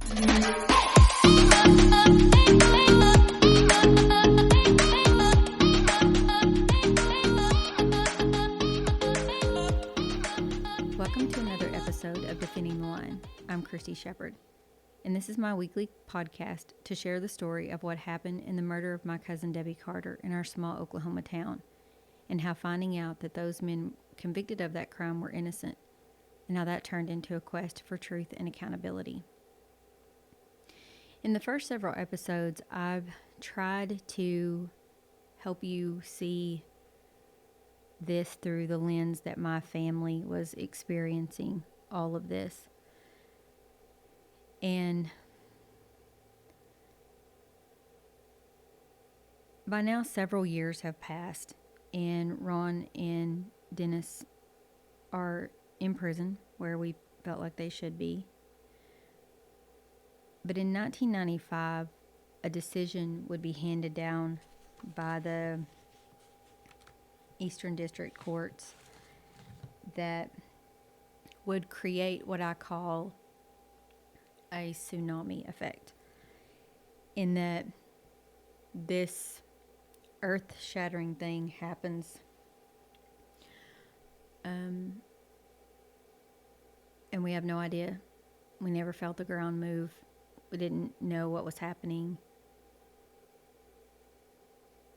Welcome to another episode of Defending the Line. I'm Christy Shepard, and this is my weekly podcast to share the story of what happened in the murder of my cousin Debbie Carter in our small Oklahoma town, and how finding out that those men convicted of that crime were innocent, and how that turned into a quest for truth and accountability. In the first several episodes, I've tried to help you see this through the lens that my family was experiencing all of this. And by now, several years have passed, and Ron and Dennis are in prison where we felt like they should be. But in 1995, a decision would be handed down by the Eastern District Courts that would create what I call a tsunami effect, in that this earth-shattering thing happens, and we have no idea. We never felt the ground move. We didn't know what was happening.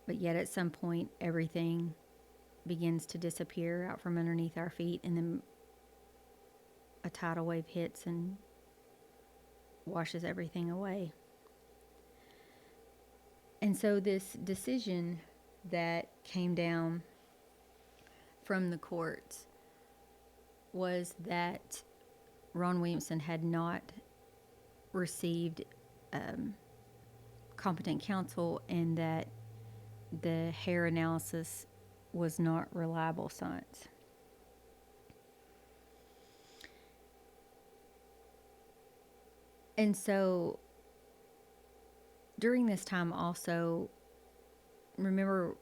But yet at some point, everything begins to disappear out from underneath our feet, and then a tidal wave hits and washes everything away. And so this decision that came down from the courts was that Ron Williamson had not received competent counsel, and that the hair analysis was not reliable science. And so during this time also, remember,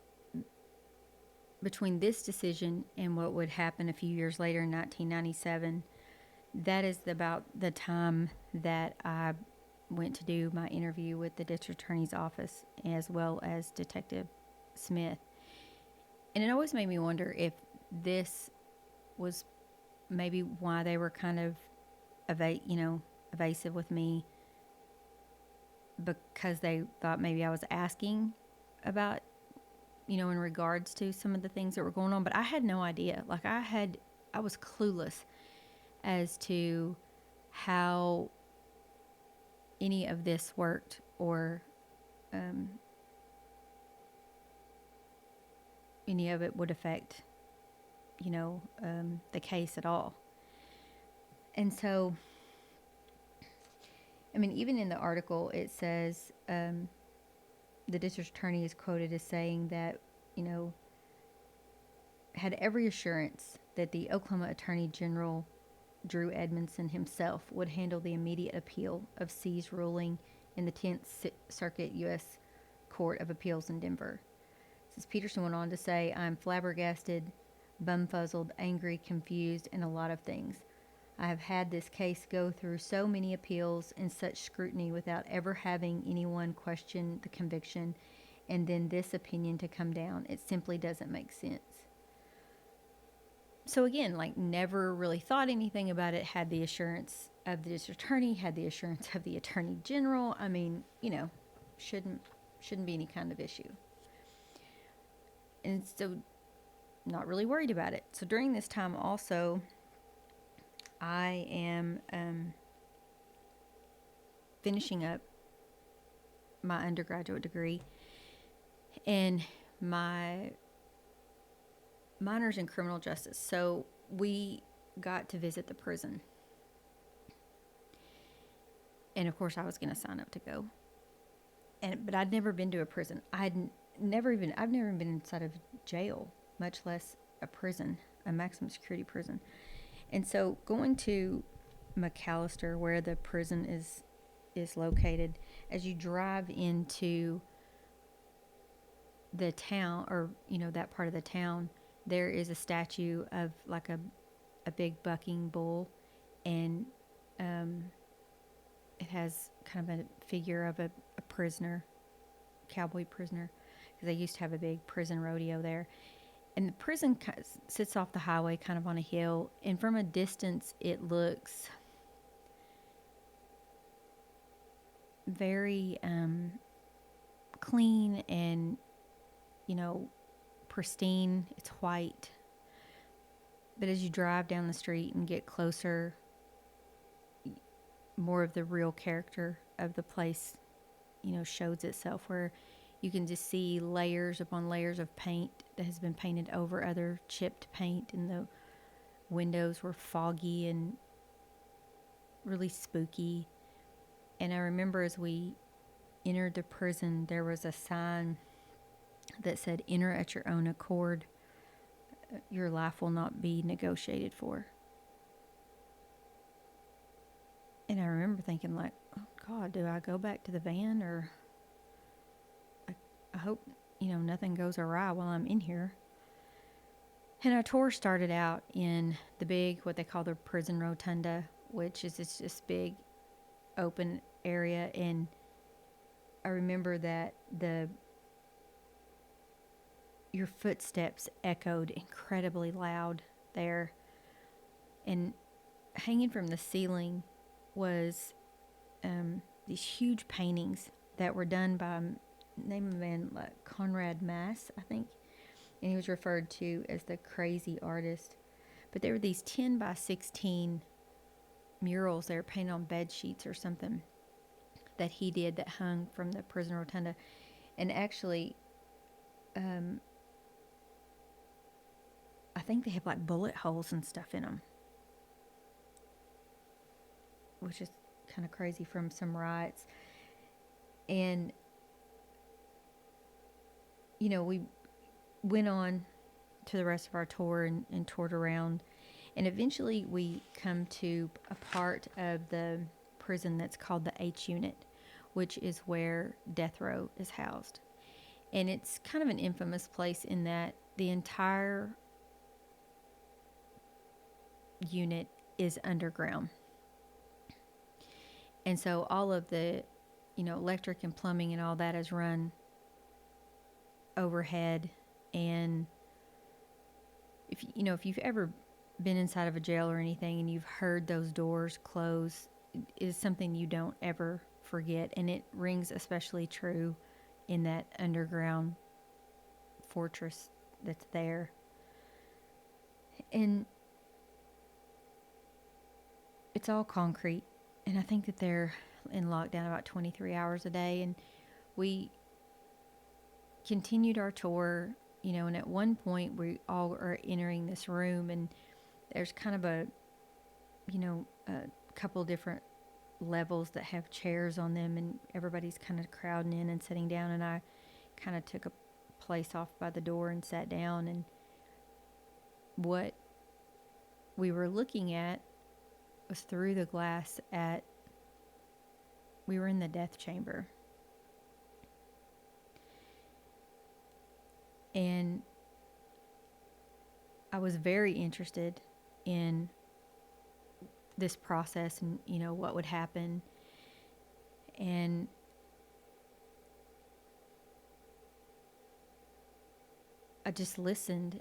between this decision and what would happen a few years later in 1997, that is about the time that I went to do my interview with the district attorney's office, as well as Detective Smith. And it always made me wonder if this was maybe why they were kind of evasive with me, because they thought maybe I was asking about, in regards to some of the things that were going on. But I had no idea. Like, I was clueless as to how any of this worked, or any of it would affect, the case at all. And so, even in the article, it says the district attorney is quoted as saying that, had every assurance that the Oklahoma Attorney General, Drew Edmondson himself, would handle the immediate appeal of C's ruling in the 10th Circuit U.S. Court of Appeals in Denver. Says Peterson went on to say, "I'm flabbergasted, bumfuzzled, angry, confused, and a lot of things. I have had this case go through so many appeals and such scrutiny without ever having anyone question the conviction, and then this opinion to come down. It simply doesn't make sense." So again, never really thought anything about it, had the assurance of the district attorney, had the assurance of the attorney general. Shouldn't be any kind of issue. And so not really worried about it. So during this time also, I am finishing up my undergraduate degree, and my minors in criminal justice. So we got to visit the prison. And of course I was going to sign up to go. But I'd never been to a prison. I've never even been inside of jail, much less a prison, a maximum security prison. And so going to McAlester, where the prison is located, as you drive into the town, or that part of the town, there is a statue of a big bucking bull, and I has kind of a figure of a prisoner, cowboy prisoner, because they used to have a big prison rodeo there. And the prison sits off the highway kind of on a hill, and from a distance it looks very clean and, pristine. It's white. But as you drive down the street and get closer, more of the real character of the place, shows itself, where you can just see layers upon layers of paint that has been painted over other chipped paint, and the windows were foggy and really spooky. And I remember as we entered the prison, there was a sign that said, "Enter at your own accord. Your life will not be negotiated for." And I remember thinking, like, oh God, do I go back to the van, or I hope, nothing goes awry while I'm in here. And our tour started out in the big, what they call the prison rotunda, which is this big open area. And I remember that your footsteps echoed incredibly loud there. And hanging from the ceiling was these huge paintings that were done by name of a man like Conrad Mass, I think. And he was referred to as the crazy artist. But there were these 10 by 16 murals that were painted on bed sheets or something that he did, that hung from the prison rotunda. And actually, I think they have like bullet holes and stuff in them, which is kind of crazy from some riots. And, we went on to the rest of our tour and toured around. And eventually we come to a part of the prison that's called the H Unit, which is where death row is housed. And it's kind of an infamous place in that the entire unit is underground. And so all of the, electric and plumbing and all that is run overhead. And if you've ever been inside of a jail or anything and you've heard those doors close, it is something you don't ever forget. And it rings especially true in that underground fortress that's there. And it's all concrete. And I think that they're in lockdown about 23 hours a day. And we continued our tour, and at one point we all are entering this room, and there's kind of a couple different levels that have chairs on them, and everybody's kind of crowding in and sitting down. And I kind of took a place off by the door and sat down. And what we were looking at was through the glass we were in the death chamber. And I was very interested in this process and, what would happen. And I just listened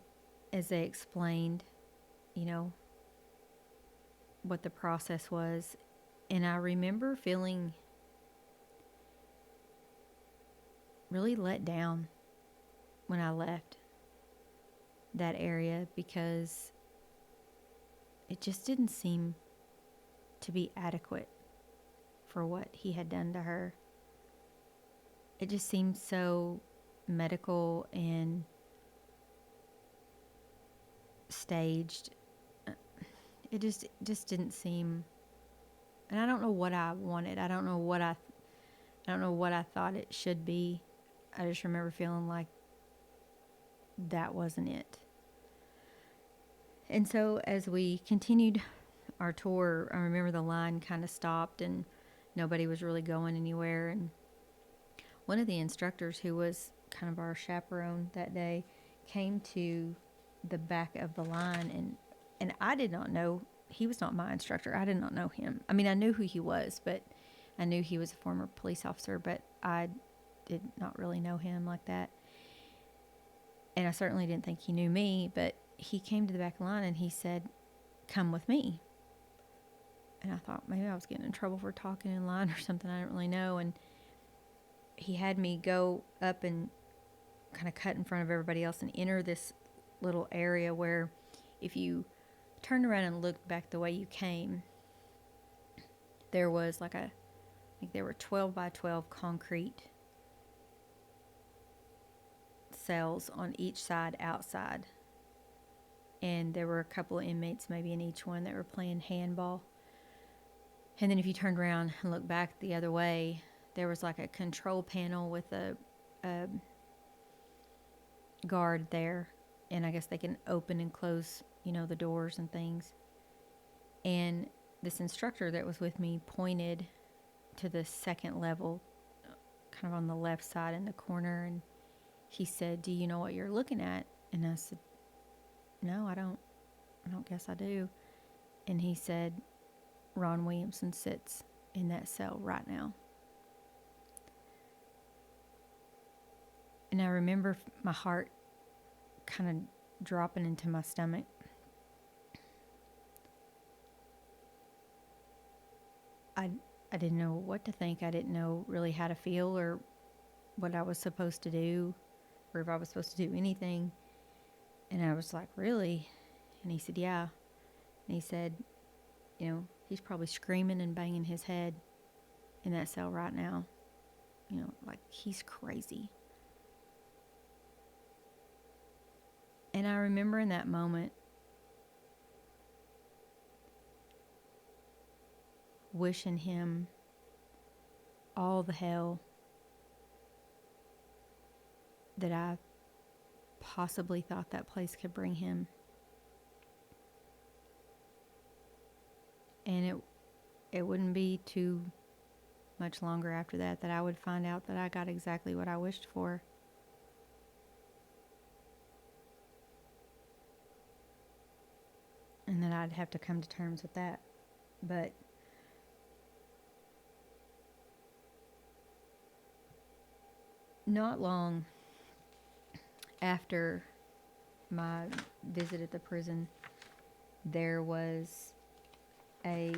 as they explained, what the process was. And I remember feeling really let down when I left that area, because it just didn't seem to be adequate for what he had done to her. It just seemed so medical and staged. It just didn't seem, and I don't know what I wanted. I don't know what I thought it should be. I just remember feeling like that wasn't it. And so as we continued our tour, I remember the line kind of stopped and nobody was really going anywhere. And one of the instructors, who was kind of our chaperone that day, came to the back of the line, and I did not know, he was not my instructor. I did not know him. I mean, I knew who he was, but I knew he was a former police officer, but I did not really know him like that. And I certainly didn't think he knew me, but he came to the back of the line and he said, "Come with me." And I thought maybe I was getting in trouble for talking in line or something. I didn't really know. And he had me go up and kind of cut in front of everybody else and enter this little area where if you turned around and looked back the way you came, there was like I think there were 12 by 12 concrete cells on each side outside. And there were a couple of inmates maybe in each one that were playing handball. And then if you turned around and looked back the other way, there was like a control panel with a guard there. And I guess they can open and close, the doors and things. And this instructor that was with me pointed to the second level, kind of on the left side in the corner. And he said, "Do you know what you're looking at?" And I said, "No, I don't guess I do." And he said, "Ron Williamson sits in that cell right now." And I remember my heart kind of dropping into my stomach. I didn't know what to think. I didn't know really how to feel or what I was supposed to do or if I was supposed to do anything. And I was like, "Really?" And he said, "Yeah." And he said, "He's probably screaming and banging his head in that cell right now. Like he's crazy." And I remember in that moment wishing him all the hell that I possibly thought that place could bring him. And it wouldn't be too much longer after that I would find out that I got exactly what I wished for. And that I'd have to come to terms with that. But not long after my visit at the prison, there was I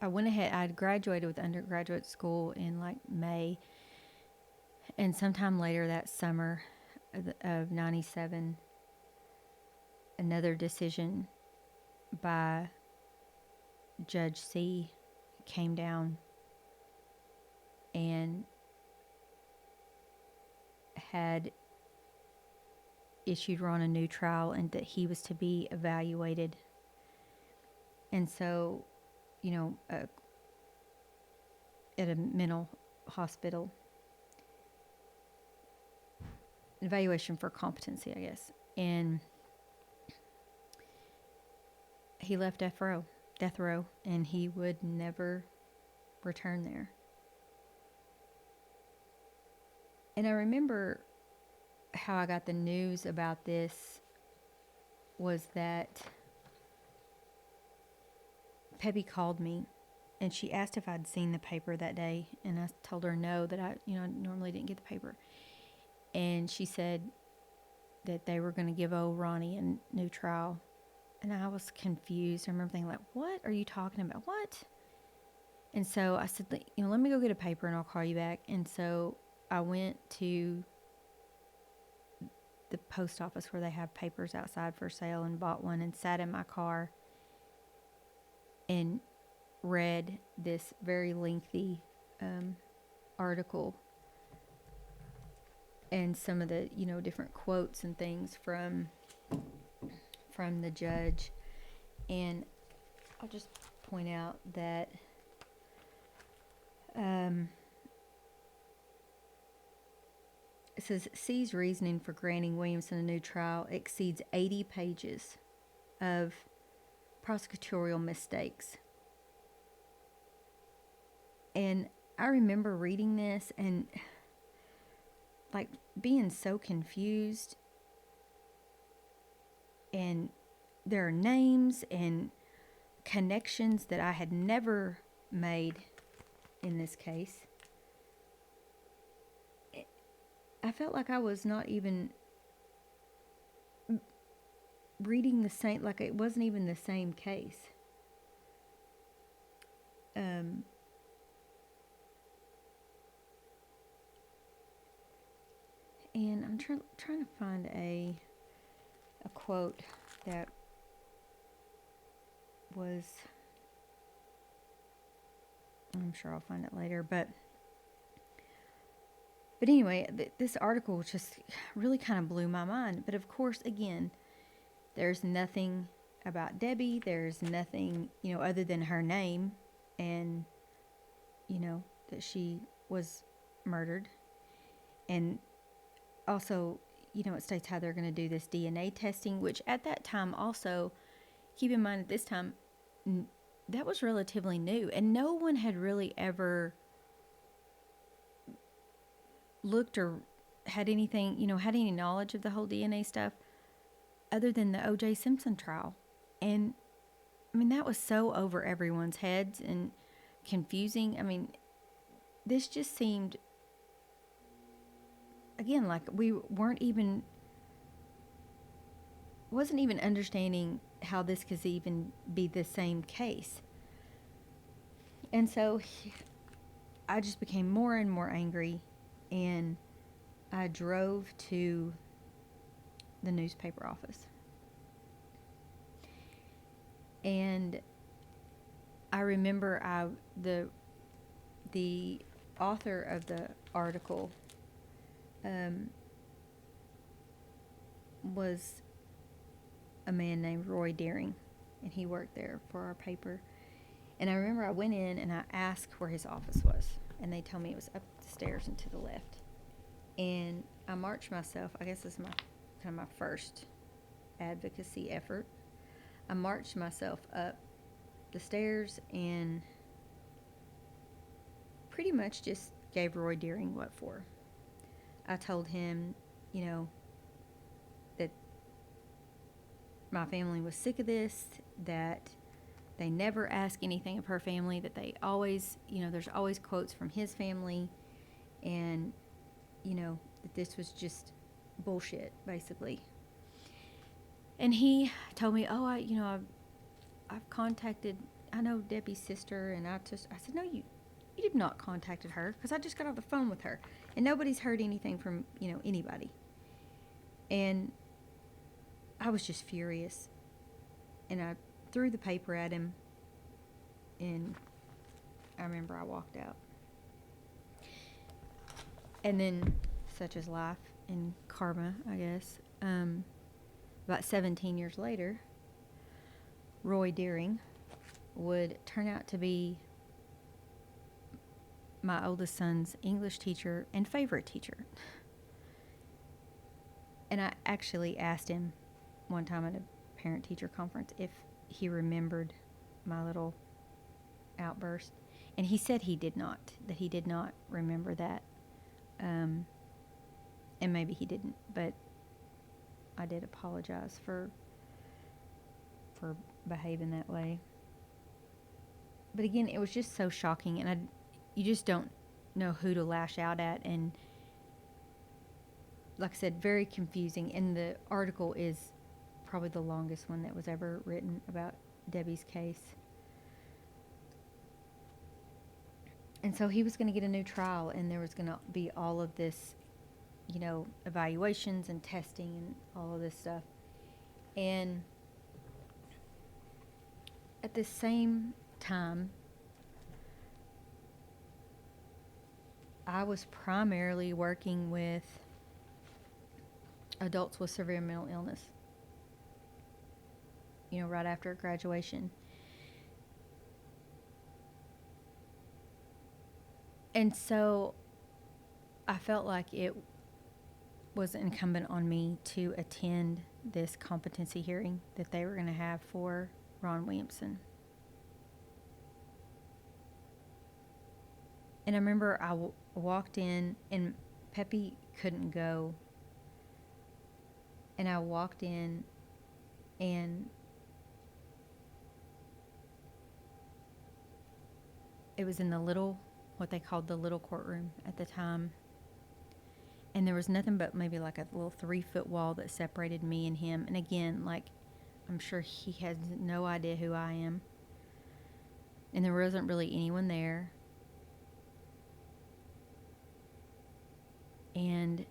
went ahead. I'd graduated with undergraduate school in like May, and sometime later that summer of 97, another decision by Judge C came down and had issued Ron a new trial and that he was to be evaluated. And so, at a mental hospital, evaluation for competency, I guess. And he left death row, and he would never return there. And I remember how I got the news about this was that Peppy called me and she asked if I'd seen the paper that day, and I told her no, that I normally didn't get the paper. And she said that they were going to give old Ronnie a new trial. And I was confused. I remember thinking, like, what are you talking about? What? And so I said, let me go get a paper and I'll call you back. And so I went to the post office where they have papers outside for sale and bought one and sat in my car and read this very lengthy article and some of the different quotes and things from the judge. And I'll just point out that it says C's reasoning for granting Williamson a new trial exceeds 80 pages of prosecutorial mistakes. And I remember reading this and like being so confused. And there are names and connections that I had never made in this case. I felt like I was not even reading the same, like it wasn't even the same case. And I'm trying to find a quote that was, I'm sure I'll find it later, but anyway, this article just really kind of blew my mind. But of course, again, there's nothing about Debbie. There's nothing, other than her name and, that she was murdered. And also, it states how they're going to do this DNA testing, which at that time also, keep in mind at this time, that was relatively new. And no one had really ever looked or had anything, had any knowledge of the whole DNA stuff other than the O.J. Simpson trial. And, that was so over everyone's heads and confusing. This just seemed, again, like we wasn't even understanding how this could even be the same case. And so I just became more and more angry, and I drove to the newspaper office. And I remember the author of the article was a man named Roy Deering, and he worked there for our paper. And I remember I went in and I asked where his office was, and they told me it was up the stairs and to the left. And I marched myself, I guess this is my first advocacy effort. I marched myself up the stairs and pretty much just gave Roy Deering what for. I told him, that my family was sick of this, that they never ask anything of her family, that they always, there's always quotes from his family, and, that this was just bullshit, basically. And he told me, I've contacted, I know Debbie's sister, and I said, no, you did not contacted her, because I just got off the phone with her, and nobody's heard anything from, anybody. And I was just furious, and I threw the paper at him, and I remember I walked out. And then, such is life and karma, I guess, about 17 years later, Roy Deering would turn out to be my oldest son's English teacher and favorite teacher. And I actually asked him one time at a parent-teacher conference if he remembered my little outburst. And he said that he did not remember that. And maybe he didn't, but I did apologize for behaving that way. But again, it was just so shocking, and you just don't know who to lash out at, and like I said, very confusing. And the article is probably the longest one that was ever written about Debbie's case. And so he was going to get a new trial, and there was going to be all of this, evaluations and testing and all of this stuff. And at the same time, I was primarily working with adults with severe mental illness, right after graduation. And so I felt like it was incumbent on me to attend this competency hearing that they were going to have for Ron Williamson. And I remember I walked in, and Peppy couldn't go. And I walked in, and it was in the little, what they called the little courtroom at the time. And there was nothing but maybe like a little 3-foot wall that separated me and him. And again, like, I'm sure he has no idea who I am. And there wasn't really anyone there. And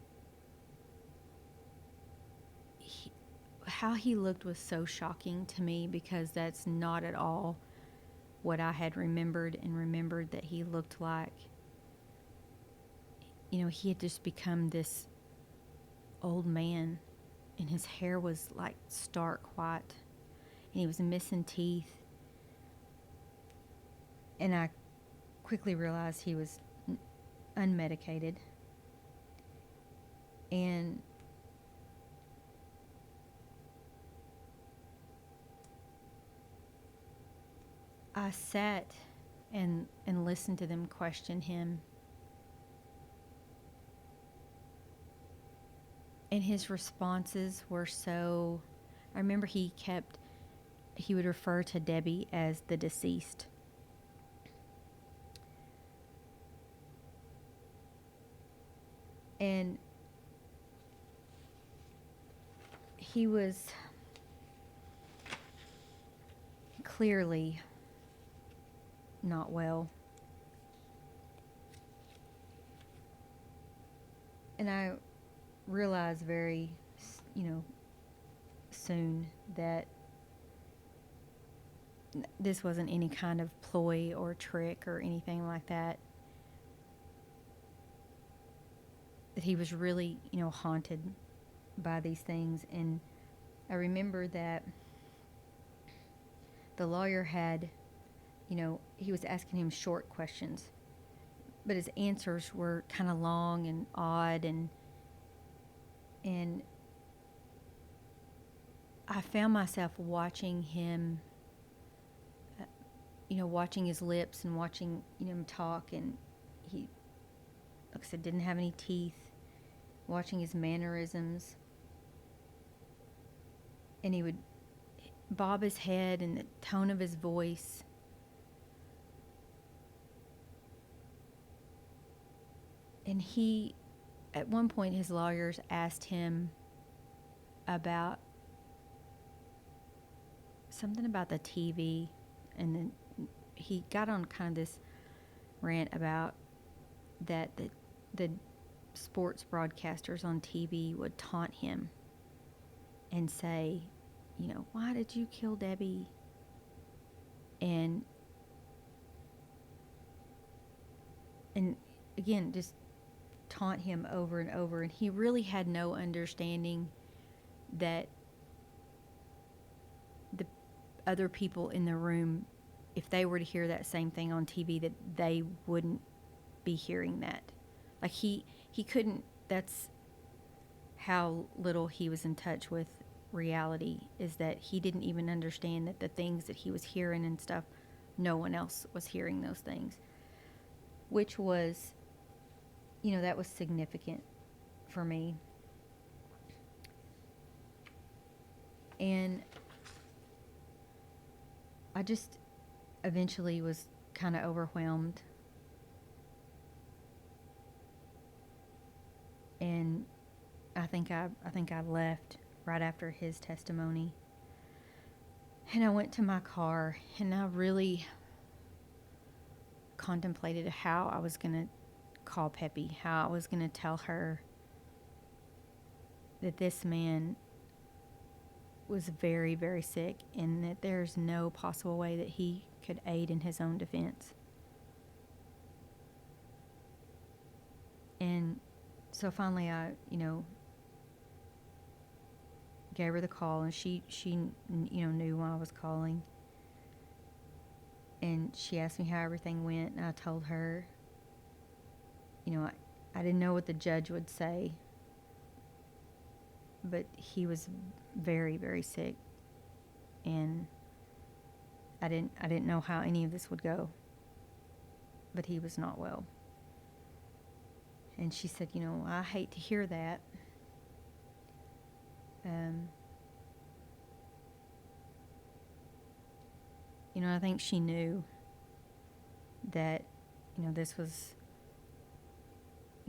how he looked was so shocking to me, because that's not at all what I had remembered that he looked like. You know, he had just become this old man, and his hair was like stark white, and he was missing teeth. And I quickly realized he was unmedicated. And I sat and listened to them question him. And his responses were so... I remember he would refer to Debbie as the deceased. And he was clearly not well. And I realized very, soon that this wasn't any kind of ploy or trick or anything like that. That he was really, haunted by these things. And I remember that the lawyer had, he was asking him short questions, but his answers were kind of long and odd, and I found myself watching him, watching his lips and watching, him talk, and he, like I said, didn't have any teeth, watching his mannerisms, and he would bob his head and the tone of his voice. And he, at one point, his lawyers asked him about something about the TV, and then he got on kind of this rant about that the sports broadcasters on TV would taunt him and say, why did you kill Debbie? And again, just taunt him over and over. And he really had no understanding that the other people in the room, if they were to hear that same thing on TV, that they wouldn't be hearing that. Like he couldn't, that's how little he was in touch with reality, is that he didn't even understand that the things that he was hearing and stuff, no one else was hearing those things, which was, that was significant for me. And I just eventually was kind of overwhelmed, and I think I left right after his testimony. And I went to my car, and I really contemplated how I was going to call Peppy, how I was going to tell her that this man was very, very sick, and that there's no possible way that he could aid in his own defense. And so finally I, gave her the call, and she knew why I was calling. And she asked me how everything went, and I told her, I didn't know what the judge would say, but he was very, very sick, and I didn't know how any of this would go, but he was not well. And she said, I hate to hear that. I think she knew that, this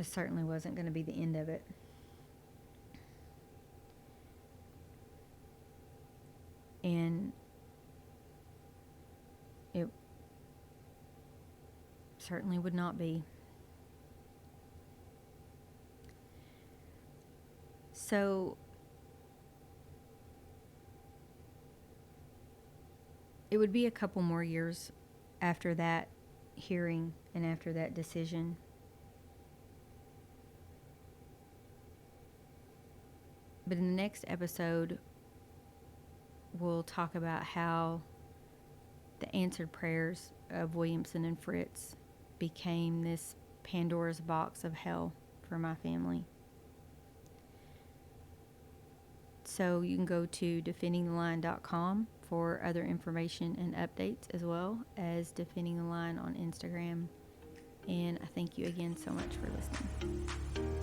certainly wasn't going to be the end of it. And it certainly would not be. So it would be a couple more years after that hearing and after that decision. But in the next episode, we'll talk about how the answered prayers of Williamson and Fritz became this Pandora's box of hell for my family. So you can go to defendingtheline.com for other information and updates, as well as Defending the Line on Instagram. And I thank you again so much for listening.